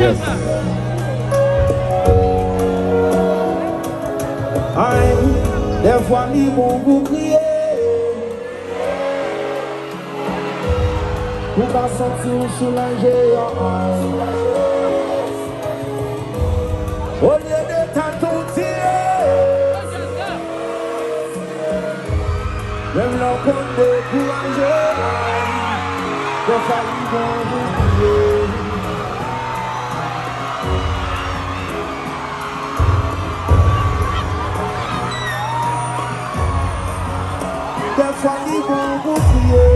Yes. Des fois, ni bon vous crier. Vous va sentir soulager. Au lieu de t'attendre, même leur compte décourager. Des fois, ni bon vous crier. Des fois, ils vont vous crier.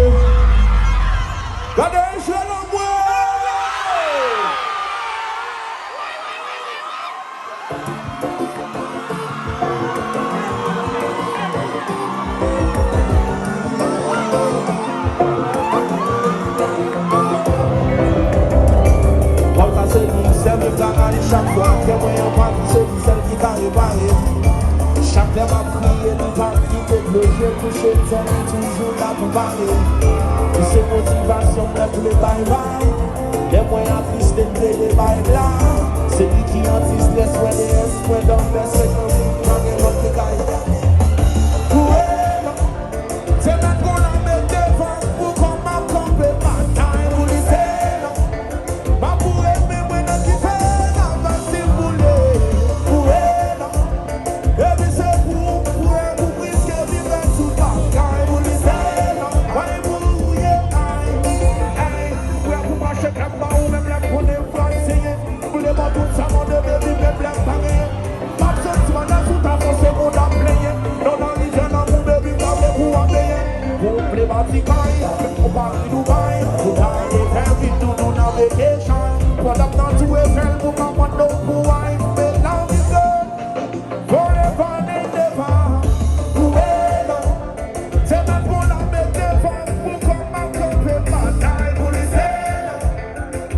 Gade, je l'envoie. Comme ça, c'est lui, c'est le gars chaque fois. Que moi, on va c'est lui, celle qui va réparer. Chaque fois, ma prière, nous va quitter le jeu, toucher le temps, toujours là pour parler. C'est motivation, mais pour les bye-bye. Les moyens tristes de les bye-là. C'est lui qui anti-stress, ouais, les espoirs dans le c'est comme si on avait votre caille. C'est maintenant qu'on la met devant pour qu'on m'a campé ma taille. Vous lisez, ma pour aimer, moi, non, qui fait la vache, si vous voulez. Et puis c'est pour risquer vivre sous ta caille. Vous lisez, ouais, vous rouillez, aïe. Ouais, vous marchez comme ça, ou même la prenez français. Vous les mots tout ça, mon devez vivre même la pareille. Pas de sentiment, là, sous ta force, c'est mon âme playée. Non, dans les jeunes, mon bébé, pas de vous en payer. Vous plaît, ma petite caille, vous parlez de Dubaï. Vous parlez de faire vite, tout dans la vacation. Pendant que dans tout est fait, vous m'en demandez pour wine. Mais now is good, forever and ever. Vous êtes là, c'est maintenant la mettre devant. Vous comme ma copine, ma taille, vous les êtes.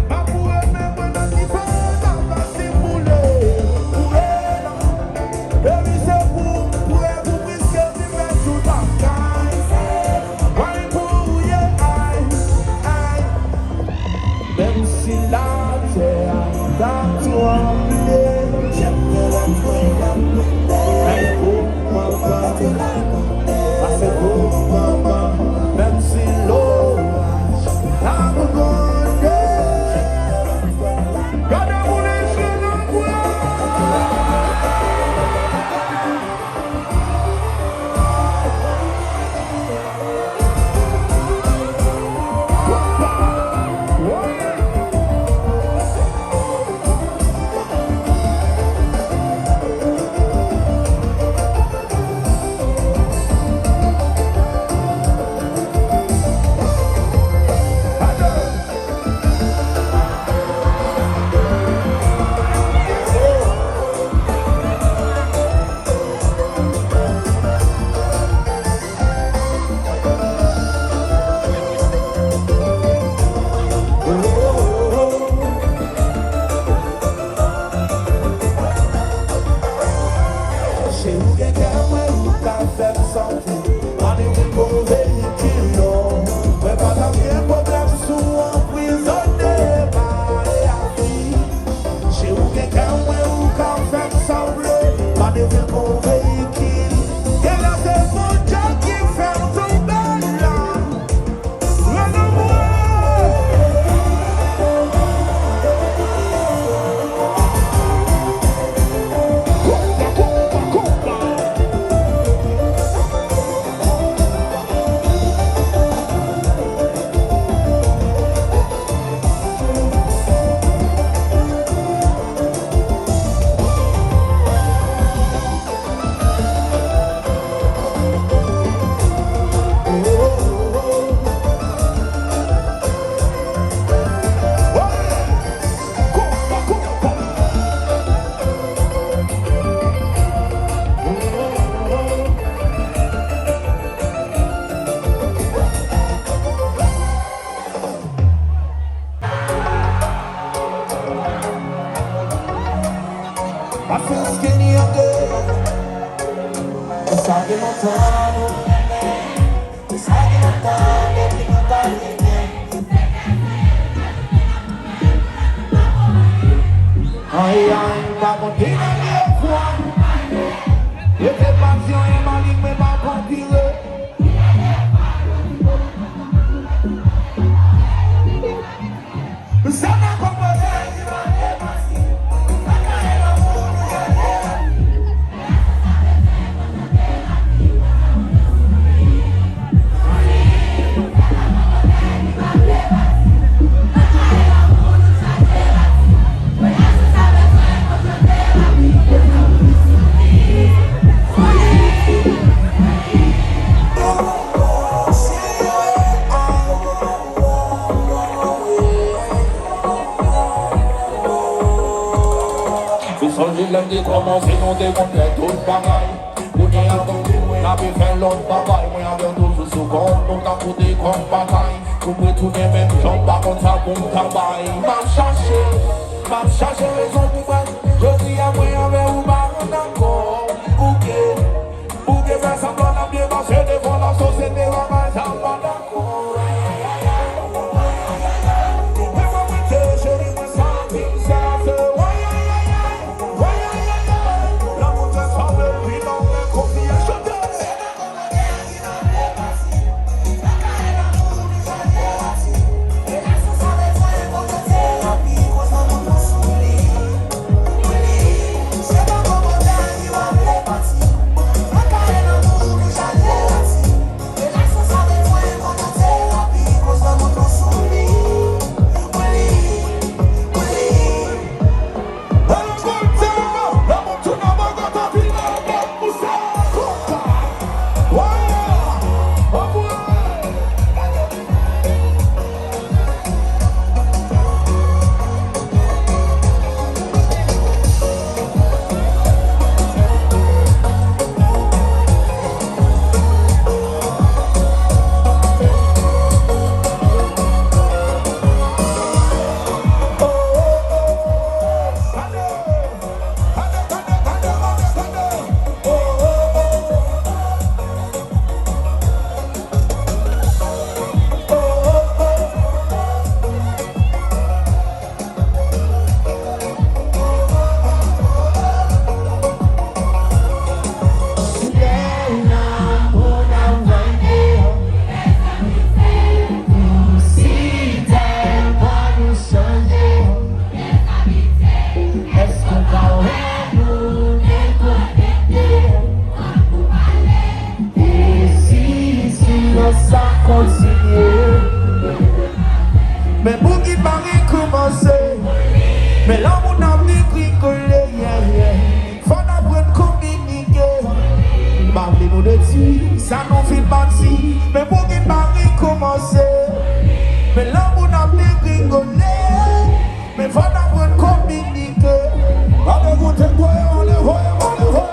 Ma pour aimer, moi, non, qui fait la vache, si vous voulez. Vous êtes là, et puis c'est pour risquer vivre sous ta caille. Ouais, pour y aïe. Même si la terre t'a tremblé, elle pour maman, c'est pour maman. Même si l'orage t'a abandonné, gade Moun Hinche dans le bois. Chez vous, quelqu'un, ouais, vous qu'a fait sortir. On est venu pour véhicule, non. Mais pas tant bien problème sous emprisonné par la vie. Chez vous, quelqu'un, ouais, vous qu'a fait sortir. On est venu pour véhicule. Et là, c'est mon Dieu qui fait tomber là. Passe Kenny Haiti. Sabe montando. Sabe montando. monter dans les voies. Et tes passions et ma ligne, mais ma vampire. Ça n'a pas lundi commencer, nous démonter tout le bagaille. Nous n'y avons plus, n'a pas fait l'autre bagaille. Moi avec nous sous compte, nous t'en coûté comme bagaille. Nous pouvons tourner même jambes, par contre ça pour le travail. M'a cherché raison pour moi. Je dis à moi avec vous, bah on encore. Bouquet, faire semblant d'en bien passer devant la société, on va s'en pas d'accord. Mais pour qui paraît commencer, mais là on a mis bricolé, faut apprendre à communiquer. Parlez-nous de Dieu, ça nous fait partie. Mais pour qui paraît commencer, mais là on a mis bricolé, mais faut apprendre à communiquer. Allez vous te voyez, on les voit, on les voit.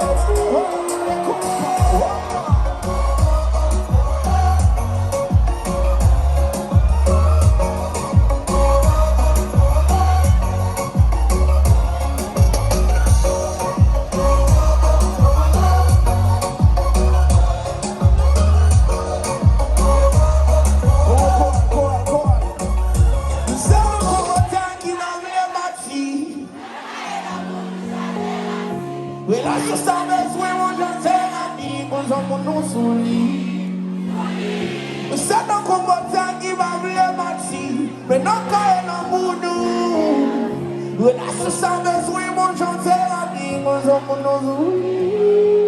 Relaxa, sabe, as women, John Terra, amigos, vamos nos unir.